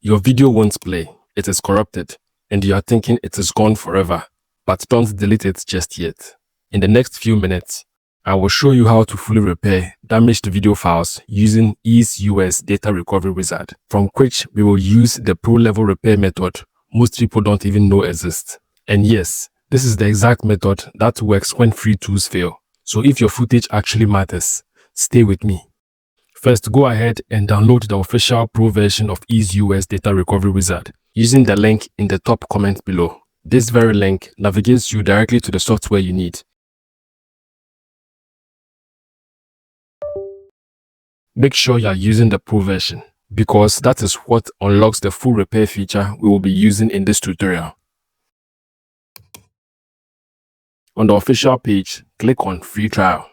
Your video won't play, it is corrupted, and you are thinking it is gone forever, but don't delete it just yet. In the next few minutes, I will show you how to fully repair damaged video files using EaseUS Data Recovery Wizard, from which we will use the pro-level repair method most people don't even know exists. And yes, this is the exact method that works when free tools fail. So if your footage actually matters, stay with me. First, go ahead and download the official pro version of EaseUS Data Recovery Wizard using the link in the top comment below. This very link navigates you directly to the software you need. Make sure you are using the pro version, because that is what unlocks the full repair feature we will be using in this tutorial. On the official page, click on Free Trial.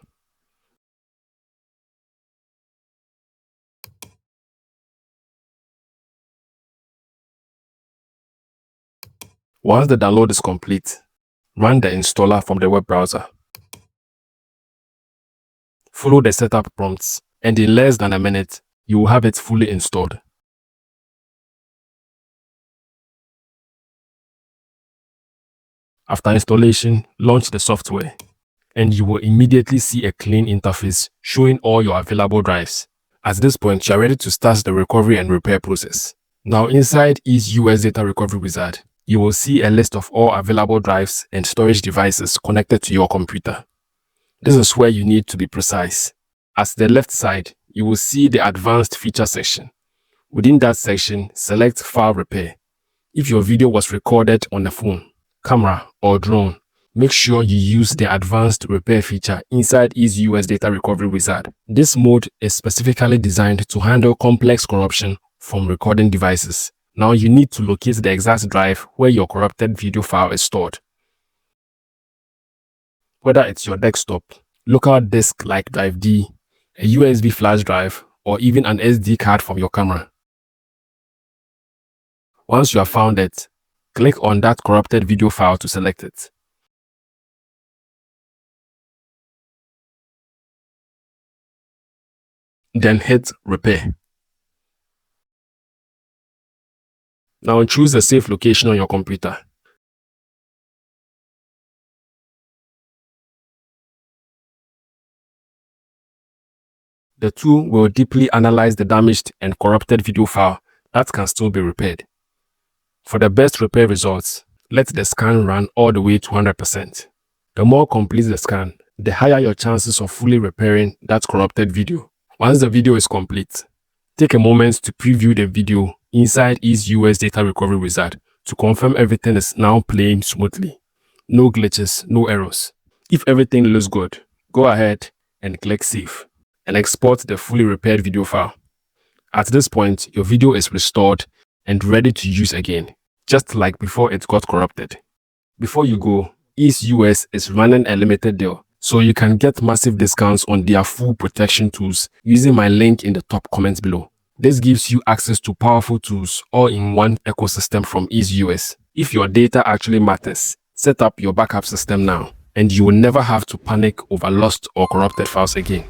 Once the download is complete, run the installer from the web browser. Follow the setup prompts, and in less than a minute, you will have it fully installed. After installation, launch the software, and you will immediately see a clean interface showing all your available drives. At this point, you are ready to start the recovery and repair process. Now, inside EaseUS Data Recovery Wizard, you will see a list of all available drives and storage devices connected to your computer. This is where you need to be precise. At the left side, you will see the Advanced Feature section. Within that section, select File Repair. If your video was recorded on a phone, camera, or drone, make sure you use the Advanced Repair feature inside EaseUS Data Recovery Wizard. This mode is specifically designed to handle complex corruption from recording devices. Now you need to locate the exact drive where your corrupted video file is stored. Whether it's your desktop, local disk like Drive D, a USB flash drive, or even an SD card from your camera. Once you have found it, click on that corrupted video file to select it. Then hit Repair. Now choose a safe location on your computer. The tool will deeply analyze the damaged and corrupted video file that can still be repaired. For the best repair results, let the scan run all the way to 100%. The more complete the scan, the higher your chances of fully repairing that corrupted video. Once the video is complete, take a moment to preview the video inside EaseUS Data Recovery Wizard to confirm everything is now playing smoothly. No glitches, no errors. If everything looks good, go ahead and click Save and export the fully repaired video file. At this point, your video is restored and ready to use again, just like before it got corrupted. Before you go, EaseUS is running a limited deal, so you can get massive discounts on their full protection tools using my link in the top comments below. This gives you access to powerful tools all in one ecosystem from EaseUS. If your data actually matters, set up your backup system now, and you will never have to panic over lost or corrupted files again.